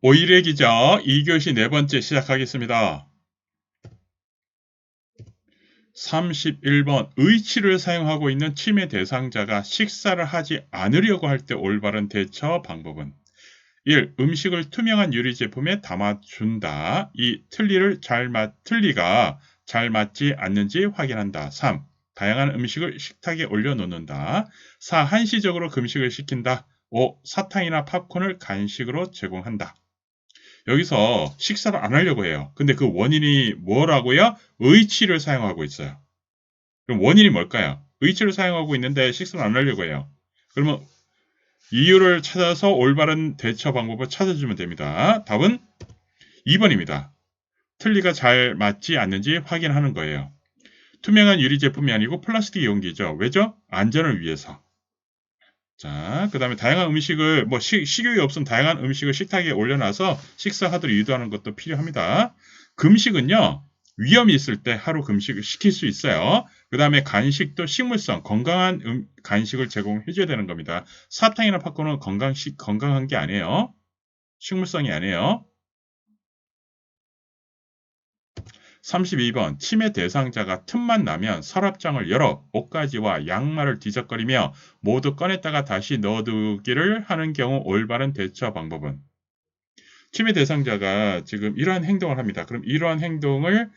오일의 기적 2교시 네 번째 시작하겠습니다. 31번 의치를 사용하고 있는 치매 대상자가 식사를 하지 않으려고 할 때 올바른 대처 방법은 1. 음식을 투명한 유리 제품에 담아준다. 2. 틀리가 잘 맞지 않는지 확인한다. 3. 다양한 음식을 식탁에 올려놓는다. 4. 한시적으로 금식을 시킨다. 5. 사탕이나 팝콘을 간식으로 제공한다. 여기서 식사를 안 하려고 해요. 근데 그 원인이 뭐라고요? 의치를 사용하고 있어요. 그럼 원인이 뭘까요? 의치를 사용하고 있는데 식사를 안 하려고 해요. 그러면 이유를 찾아서 올바른 대처 방법을 찾아주면 됩니다. 답은 2번입니다. 틀니가 잘 맞지 않는지 확인하는 거예요. 투명한 유리 제품이 아니고 플라스틱 용기죠. 왜죠? 안전을 위해서. 자, 그 다음에 다양한 음식을, 식욕이 없으면 다양한 음식을 식탁에 올려놔서 식사하도록 유도하는 것도 필요합니다. 금식은요, 위험이 있을 때 하루 금식을 시킬 수 있어요. 그 다음에 간식도 식물성, 건강한 간식을 제공해줘야 되는 겁니다. 사탕이나 팝콘은 건강한 게 아니에요. 식물성이 아니에요. 32번 치매 대상자가 틈만 나면 서랍장을 열어 옷가지와 양말을 뒤적거리며 모두 꺼냈다가 다시 넣어두기를 하는 경우 올바른 대처 방법은 치매 대상자가 지금 이러한 행동을 합니다. 그럼 이러한 행동을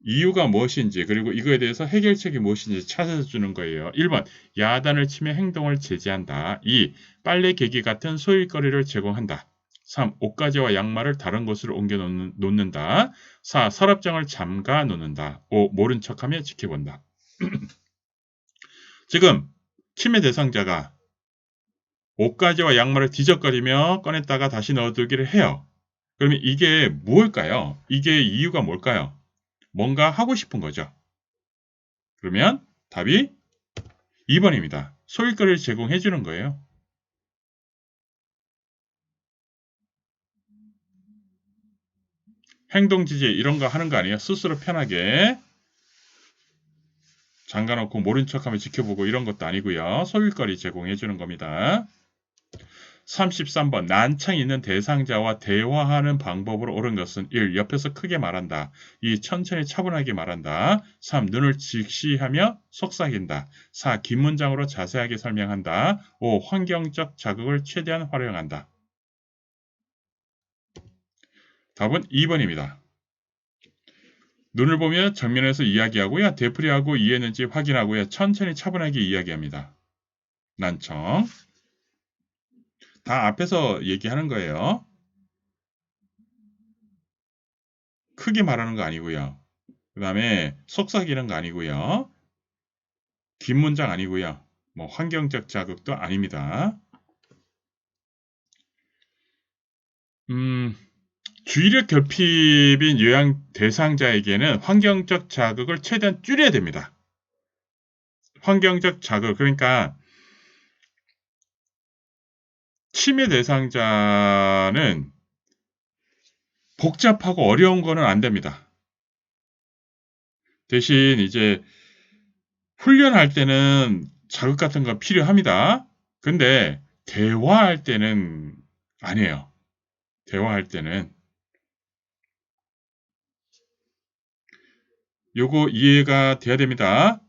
이유가 무엇인지 그리고 이거에 대해서 해결책이 무엇인지 찾아주는 거예요. 1번 야단을 치며 행동을 제지한다. 2. 빨래 개기 같은 소일거리를 제공한다. 3. 옷가지와 양말을 다른 곳으로 옮겨 놓는다. 4. 서랍장을 잠가 놓는다. 5. 모른 척하며 지켜본다. 지금 치매 대상자가 옷가지와 양말을 뒤적거리며 꺼냈다가 다시 넣어두기를 해요. 그러면 이게 무엇일까요? 이게 이유가 뭘까요? 뭔가 하고 싶은 거죠. 그러면 답이 2번입니다. 소일거리를 제공해 주는 거예요. 행동 지지 이런 거 하는 거 아니에요. 스스로 편하게 잠가놓고 모른 척하며 지켜보고 이런 것도 아니고요. 소일거리 제공해 주는 겁니다. 33번 난창 있는 대상자와 대화하는 방법으로 옳은 것은 1. 옆에서 크게 말한다. 2. 천천히 차분하게 말한다. 3. 눈을 직시하며 속삭인다. 4. 긴 문장으로 자세하게 설명한다. 5. 환경적 자극을 최대한 활용한다. 답은 2번입니다. 눈을 보며 정면에서 이야기하고요. 되풀이하고 이해했는지 확인하고요. 천천히 차분하게 이야기합니다. 난청. 다 앞에서 얘기하는 거예요. 크게 말하는 거 아니고요. 그 다음에 속삭이는 거 아니고요. 긴 문장 아니고요. 환경적 자극도 아닙니다. 주의력 결핍인 요양 대상자에게는 환경적 자극을 최대한 줄여야 됩니다. 환경적 자극, 그러니까 치매 대상자는 복잡하고 어려운 거는 안 됩니다. 대신 이제 훈련할 때는 자극 같은 거 필요합니다. 근데 대화할 때는 아니에요. 대화할 때는 요거 이해가 돼야 됩니다.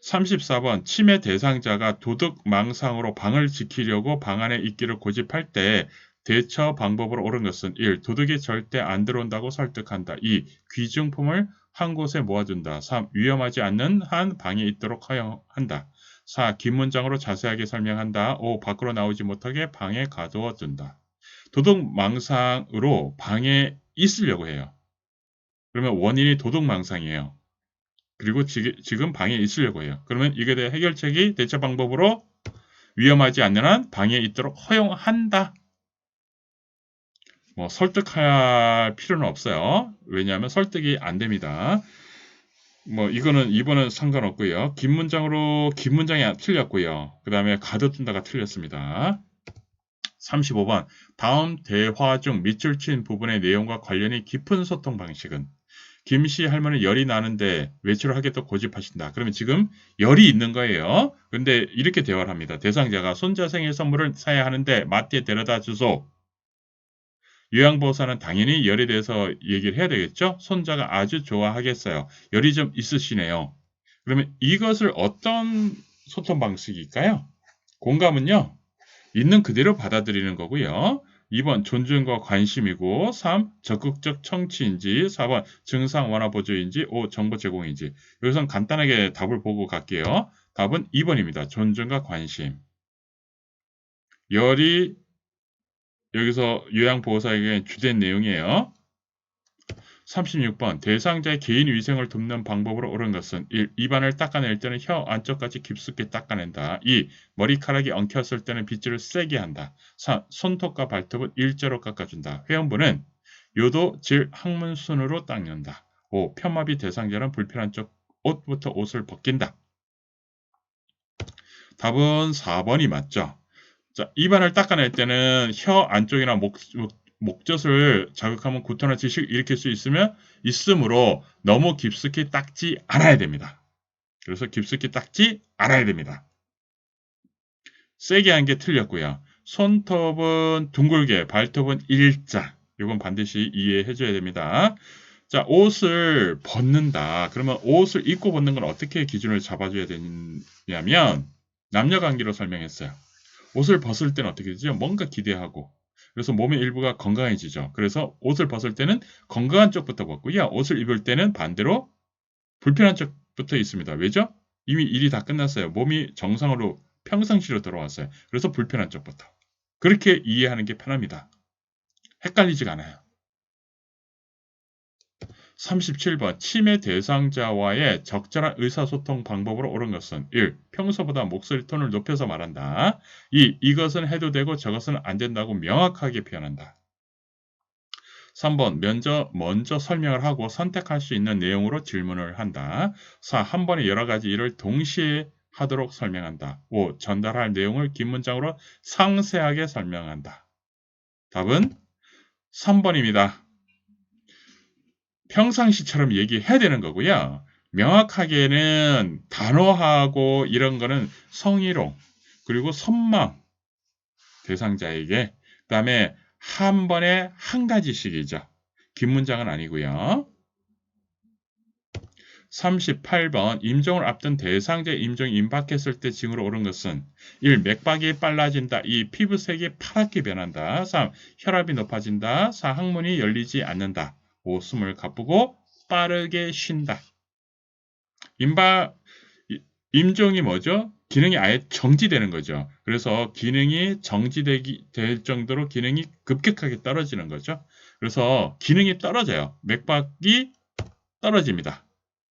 34번 치매 대상자가 도둑망상으로 방을 지키려고 방 안에 있기를 고집할 때 대처 방법으로 옳은 것은 1. 도둑이 절대 안 들어온다고 설득한다. 2. 귀중품을 한 곳에 모아둔다. 3. 위험하지 않는 한 방에 있도록 허용한다. 4. 긴 문장으로 자세하게 설명한다. 5. 밖으로 나오지 못하게 방에 가두어 둔다. 도둑망상으로 방에 있으려고 해요. 그러면 원인이 도둑망상이에요. 그리고 지금 방에 있으려고 해요. 그러면 이게 대해 해결책이 대처 방법으로 위험하지 않는 한 방에 있도록 허용한다. 설득할 필요는 없어요. 왜냐하면 설득이 안 됩니다. 이거는 2번은 상관없고요. 긴 문장이 틀렸고요. 그 다음에 가둬둔다가 틀렸습니다. 35번 다음 대화 중 밑줄 친 부분의 내용과 관련이 깊은 소통 방식은 김씨 할머니 열이 나는데 외출을 하겠다고 고집하신다. 그러면 지금 열이 있는 거예요. 근데 이렇게 대화를 합니다. 대상자가 손자 생일 선물을 사야 하는데 마트에 데려다 주소. 요양보호사는 당연히 열에 대해서 얘기를 해야 되겠죠? 손자가 아주 좋아하겠어요. 열이 좀 있으시네요. 그러면 이것을 어떤 소통 방식일까요? 공감은요, 있는 그대로 받아들이는 거고요. 2번 존중과 관심이고, 3 적극적 청취인지, 4번 증상 완화 보조인지, 5 정보 제공인지. 여기선 간단하게 답을 보고 갈게요. 답은 2번입니다. 존중과 관심. 열이 여기서 요양보호사에게 주된 내용이에요. 36번 대상자의 개인 위생을 돕는 방법으로 옳은 것은 1. 입안을 닦아낼 때는 혀 안쪽까지 깊숙이 닦아낸다. 2. 머리카락이 엉켰을 때는 빗질을 세게 한다. 3. 손톱과 발톱은 일자로 깎아준다. 회원부는 요도, 질, 항문 순으로 닦는다. 5. 편마비 대상자는 불편한 쪽 옷부터 옷을 벗긴다. 답은 4번이 맞죠. 자, 입안을 닦아낼 때는 혀 안쪽이나 목젖을 자극하면 구토나 지식을 일으킬 수 있으므로 너무 깊숙이 닦지 않아야 됩니다. 그래서 깊숙이 닦지 않아야 됩니다. 세게 한 게 틀렸고요. 손톱은 둥글게, 발톱은 일자. 이건 반드시 이해해 줘야 됩니다. 자, 옷을 벗는다. 그러면 옷을 입고 벗는 건 어떻게 기준을 잡아줘야 되냐면 남녀 관계로 설명했어요. 옷을 벗을 때는 어떻게 되죠? 뭔가 기대하고. 그래서 몸의 일부가 건강해지죠. 그래서 옷을 벗을 때는 건강한 쪽부터 벗고요. 옷을 입을 때는 반대로 불편한 쪽부터 있습니다. 왜죠? 이미 일이 다 끝났어요. 몸이 정상으로 평상시로 돌아왔어요. 그래서 불편한 쪽부터. 그렇게 이해하는 게 편합니다. 헷갈리지가 않아요. 37번 치매 대상자와의 적절한 의사소통 방법으로 옳은 것은 1. 평소보다 목소리 톤을 높여서 말한다. 2. 이것은 해도 되고 저것은 안 된다고 명확하게 표현한다. 3번 먼저 설명을 하고 선택할 수 있는 내용으로 질문을 한다. 4. 한 번에 여러 가지 일을 동시에 하도록 설명한다. 5. 전달할 내용을 긴 문장으로 상세하게 설명한다. 답은 3번입니다. 평상시처럼 얘기해야 되는 거고요. 명확하게는 단호하고 이런 거는 성희롱, 그리고 선망 대상자에게, 그 다음에 한 번에 한 가지씩이죠. 긴 문장은 아니고요. 38번 임종을 앞둔 대상자의 임종이 임박했을 때 징후로 옳은 것은 1. 맥박이 빨라진다. 2. 피부색이 파랗게 변한다. 3. 혈압이 높아진다. 4. 항문이 열리지 않는다. 5. 숨을 가쁘고 빠르게 쉰다. 임종이 뭐죠? 기능이 아예 정지되는 거죠. 그래서 기능이 될 정도로 기능이 급격하게 떨어지는 거죠. 그래서 기능이 떨어져요. 맥박이 떨어집니다.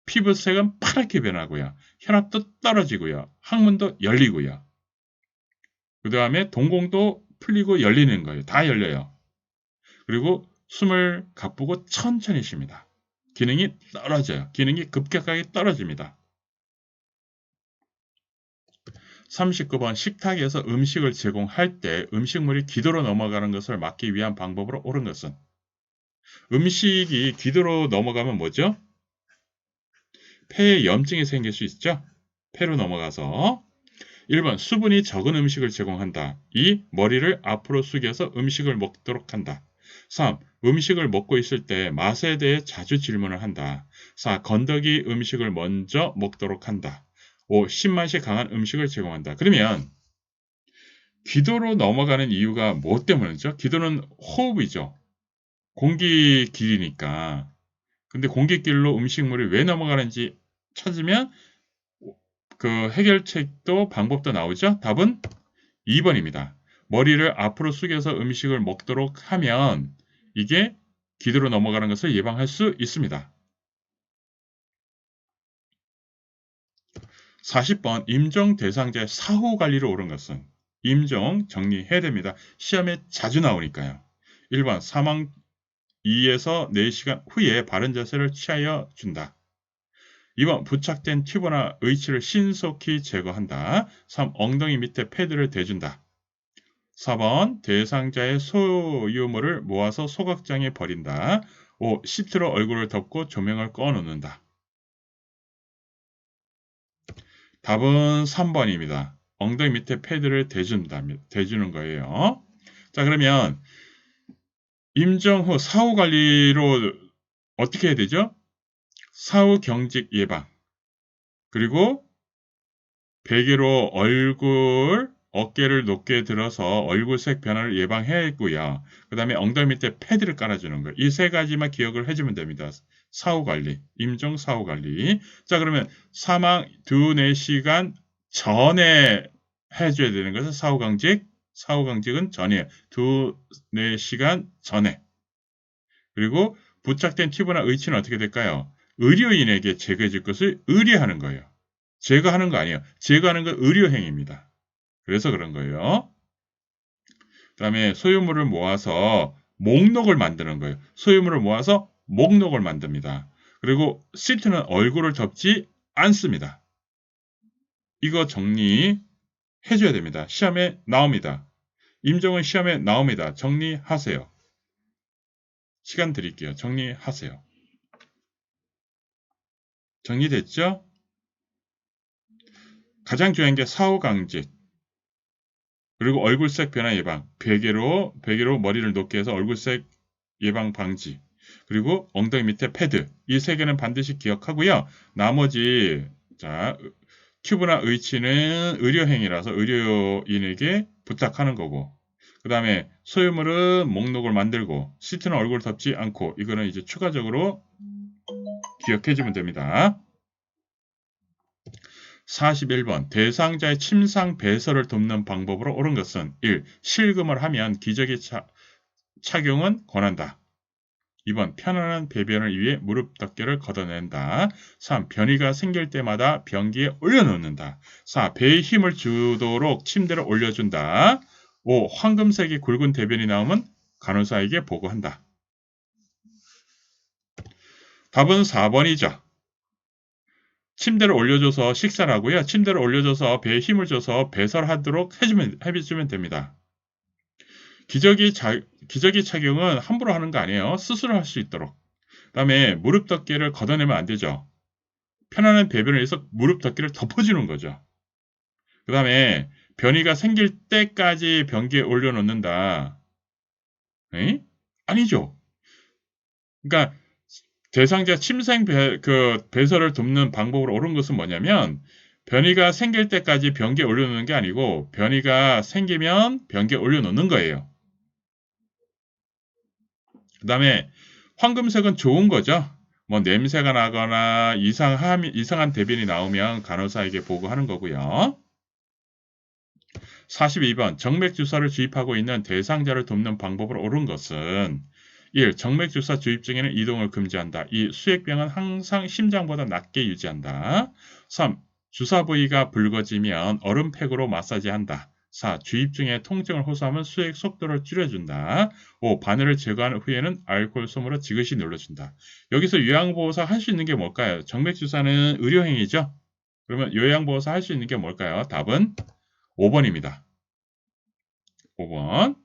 피부색은 파랗게 변하고요. 혈압도 떨어지고요. 항문도 열리고요. 그 다음에 동공도 풀리고 열리는 거예요. 다 열려요. 그리고 숨을 가쁘고 천천히 쉽니다. 기능이 떨어져요. 기능이 급격하게 떨어집니다. 39번 식탁에서 음식을 제공할 때 음식물이 기도로 넘어가는 것을 막기 위한 방법으로 옳은 것은 음식이 기도로 넘어가면 뭐죠? 폐에 염증이 생길 수 있죠? 폐로 넘어가서 1번 수분이 적은 음식을 제공한다. 2. 머리를 앞으로 숙여서 음식을 먹도록 한다. 3. 음식을 먹고 있을 때 맛에 대해 자주 질문을 한다. 4. 건더기 음식을 먼저 먹도록 한다. 5. 신맛이 강한 음식을 제공한다. 그러면 기도로 넘어가는 이유가 뭐 때문이죠? 기도는 호흡이죠. 공기 길이니까. 근데 공기길로 음식물이 왜 넘어가는지 찾으면 그 해결책도 방법도 나오죠. 답은 2번입니다. 머리를 앞으로 숙여서 음식을 먹도록 하면 이게 기도로 넘어가는 것을 예방할 수 있습니다. 40번 임종 대상자의 사후 관리로 옳은 것은 임종 정리해야 됩니다. 시험에 자주 나오니까요. 1번 사망 2에서 4시간 후에 바른 자세를 취하여 준다. 2번 부착된 튜브나 의치를 신속히 제거한다. 3. 엉덩이 밑에 패드를 대준다. 4번 대상자의 소유물을 모아서 소각장에 버린다. 5. 시트로 얼굴을 덮고 조명을 꺼 놓는다. 답은 3번입니다. 엉덩이 밑에 패드를 대주는 거예요. 자, 그러면 임정 후 사후 관리로 어떻게 해야 되죠? 사후 경직 예방. 그리고 베개로 어깨를 높게 들어서 얼굴색 변화를 예방해야겠고요. 그 다음에 엉덩이 밑에 패드를 깔아주는 거예요. 이 세 가지만 기억을 해주면 됩니다. 사후 관리, 임종 사후 관리. 자, 그러면 사망 2-4시간 전에 해줘야 되는 것은 사후 강직. 사후 강직은 전이에요. 2-4시간 전에. 그리고 부착된 튜브나 의치는 어떻게 될까요? 의료인에게 제거해 줄 것을 의뢰하는 거예요. 제거하는 거 아니에요. 제거하는 건 의료행위입니다. 그래서 그런 거예요. 그 다음에 소유물을 모아서 목록을 만드는 거예요. 소유물을 모아서 목록을 만듭니다. 그리고 시트는 얼굴을 덮지 않습니다. 이거 정리해줘야 됩니다. 시험에 나옵니다. 임종은 시험에 나옵니다. 정리하세요. 시간 드릴게요. 정리하세요. 정리됐죠? 가장 중요한 게 사후 강직. 그리고 얼굴색 변화 예방. 베개로 머리를 높게 해서 얼굴색 예방 방지. 그리고 엉덩이 밑에 패드. 이 세 개는 반드시 기억하고요. 나머지 자, 튜브나 의치는 의료행위라서 의료인에게 부탁하는 거고. 그 다음에 소유물은 목록을 만들고 시트는 얼굴 덮지 않고 이거는 이제 추가적으로 기억해주면 됩니다. 41번 대상자의 침상 배설을 돕는 방법으로 옳은 것은 1. 실금을 하면 기저귀 착용은 권한다. 2번 편안한 배변을 위해 무릎 덮개를 걷어낸다. 3. 변이가 생길 때마다 변기에 올려놓는다. 4. 배에 힘을 주도록 침대를 올려준다. 5. 황금색의 굵은 대변이 나오면 간호사에게 보고한다. 답은 4번이죠. 침대를 올려줘서 식사를 하고요. 침대를 올려줘서 배에 힘을 줘서 배설하도록 해주면 됩니다. 기저귀 착용은 함부로 하는 거 아니에요. 스스로 할 수 있도록. 그 다음에 무릎 덮개를 걷어내면 안 되죠. 편안한 배변을 위해서 무릎 덮개를 덮어주는 거죠. 그 다음에 변이가 생길 때까지 변기에 올려놓는다. 에이? 아니죠. 그러니까 대상자 침생 배설을 돕는 방법으로 옳은 것은 뭐냐면 변이가 생길 때까지 변기에 올려놓는 게 아니고 변이가 생기면 변기에 올려놓는 거예요. 그 다음에 황금색은 좋은 거죠. 뭐 냄새가 나거나 이상한 대변이 나오면 간호사에게 보고하는 거고요. 42번 정맥주사를 주입하고 있는 대상자를 돕는 방법으로 옳은 것은 1. 정맥주사 주입 중에는 이동을 금지한다. 2. 수액병은 항상 심장보다 낮게 유지한다. 3. 주사 부위가 붉어지면 얼음팩으로 마사지한다. 4. 주입 중에 통증을 호소하면 수액 속도를 줄여준다. 5. 바늘을 제거한 후에는 알코올 솜으로 지그시 눌러준다. 여기서 요양보호사 할 수 있는 게 뭘까요? 정맥주사는 의료행위죠. 그러면 요양보호사 할 수 있는 게 뭘까요? 답은 5번입니다. 5번.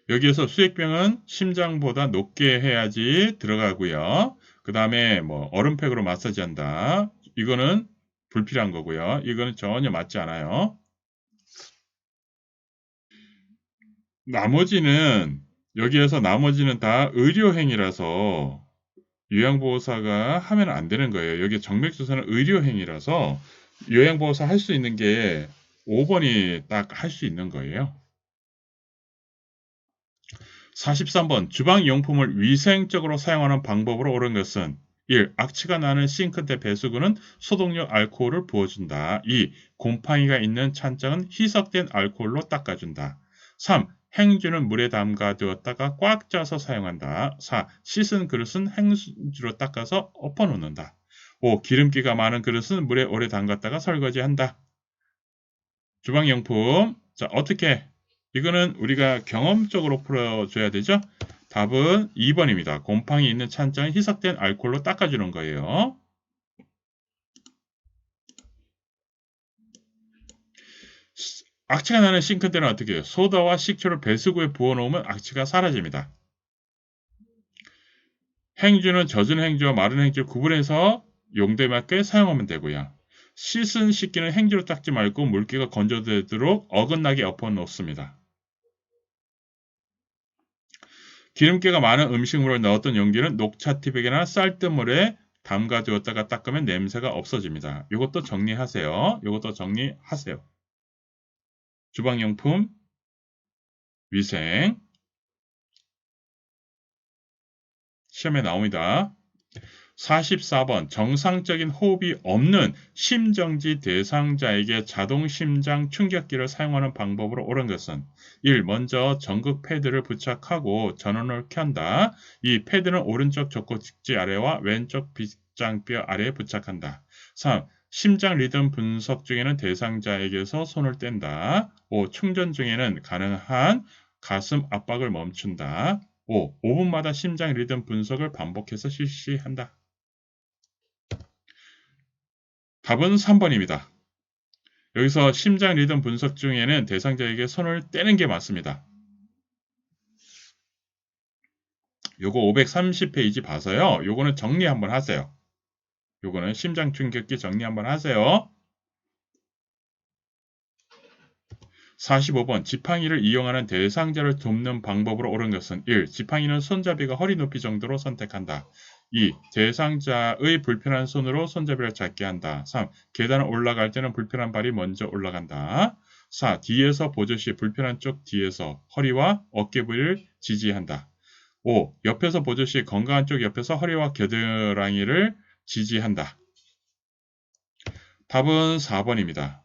여기에서 수액병은 심장보다 높게 해야지 들어가고요. 그 다음에 뭐 얼음팩으로 마사지한다. 이거는 불필요한 거고요. 이거는 전혀 맞지 않아요. 여기에서 나머지는 다 의료행위라서 요양보호사가 하면 안 되는 거예요. 여기 정맥주사는 의료행위라서 요양보호사 할 수 있는 게 5번이 딱 할 수 있는 거예요. 43번 주방용품을 위생적으로 사용하는 방법으로 옳은 것은 1. 악취가 나는 싱크대 배수구는 소독용 알코올을 부어준다. 2. 곰팡이가 있는 찬장은 희석된 알코올로 닦아준다. 3. 행주는 물에 담가두었다가 꽉 짜서 사용한다. 4. 씻은 그릇은 행주로 닦아서 엎어놓는다. 5. 기름기가 많은 그릇은 물에 오래 담갔다가 설거지한다. 주방용품. 자, 어떻게? 이거는 우리가 경험적으로 풀어줘야 되죠? 답은 2번입니다. 곰팡이 있는 찬장은 희석된 알코올로 닦아주는 거예요. 악취가 나는 싱크대는 어떻게 해요? 소다와 식초를 배수구에 부어놓으면 악취가 사라집니다. 행주는 젖은 행주와 마른 행주 구분해서 용도에 맞게 사용하면 되고요. 씻은 식기는 행주로 닦지 말고 물기가 건조되도록 어긋나게 엎어놓습니다. 기름기가 많은 음식물을 넣었던 용기는 녹차티백이나 쌀뜨물에 담가두었다가 닦으면 냄새가 없어집니다. 이것도 정리하세요. 이것도 정리하세요. 주방용품, 위생, 시험에 나옵니다. 44번 정상적인 호흡이 없는 심정지 대상자에게 자동 심장 충격기를 사용하는 방법으로 옳은 것은 1. 먼저 전극 패드를 부착하고 전원을 켠다. 2. 패드는 오른쪽 젖꼭지 아래와 왼쪽 빗장뼈 아래에 부착한다. 3. 심장 리듬 분석 중에는 대상자에게서 손을 뗀다. 5. 충전 중에는 가능한 가슴 압박을 멈춘다. 5. 5분마다 심장 리듬 분석을 반복해서 실시한다. 답은 3번입니다. 여기서 심장 리듬 분석 중에는 대상자에게 손을 떼는 게 맞습니다. 요거 530페이지 봐서요. 요거는 정리 한번 하세요. 요거는 심장 충격기 정리 한번 하세요. 45번 지팡이를 이용하는 대상자를 돕는 방법으로 옳은 것은 1. 지팡이는 손잡이가 허리 높이 정도로 선택한다. 2. 대상자의 불편한 손으로 손잡이를 잡게 한다. 3. 계단을 올라갈 때는 불편한 발이 먼저 올라간다. 4. 뒤에서 보조 시 불편한 쪽 뒤에서 허리와 어깨 부위를 지지한다. 5. 옆에서 보조 시 건강한 쪽 옆에서 허리와 겨드랑이를 지지한다. 답은 4번입니다.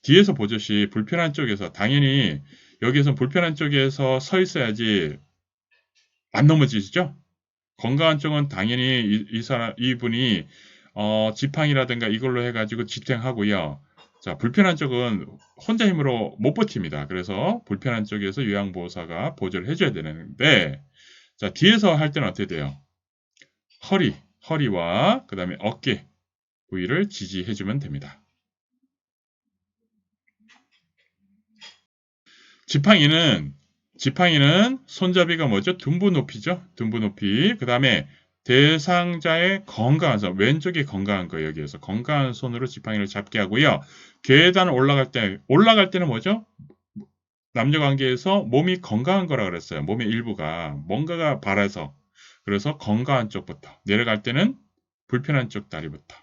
뒤에서 보조시 불편한 쪽에서 당연히 여기에서 불편한 쪽에서 서 있어야지 안 넘어지시죠? 건강한 쪽은 당연히 이분이 지팡이라든가 이걸로 해가지고 지탱하고요. 자, 불편한 쪽은 혼자 힘으로 못 버팁니다. 그래서 불편한 쪽에서 요양보호사가 보조를 해줘야 되는데, 자, 뒤에서 할 때는 어떻게 돼요? 허리와 그 다음에 어깨 부위를 지지해주면 됩니다. 지팡이는 손잡이가 뭐죠? 둔부 높이죠. 둔부 높이. 그 다음에 대상자의 건강한 손, 왼쪽이 건강한 거예요. 여기에서 건강한 손으로 지팡이를 잡게 하고요. 계단을 올라갈 때는 뭐죠? 남녀 관계에서 몸이 건강한 거라 그랬어요. 몸의 일부가 뭔가가 바라서. 그래서 건강한 쪽부터 내려갈 때는 불편한 쪽 다리부터.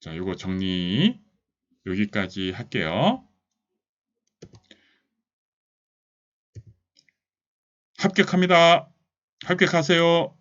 자, 요거 정리 여기까지 할게요. 합격합니다. 합격하세요.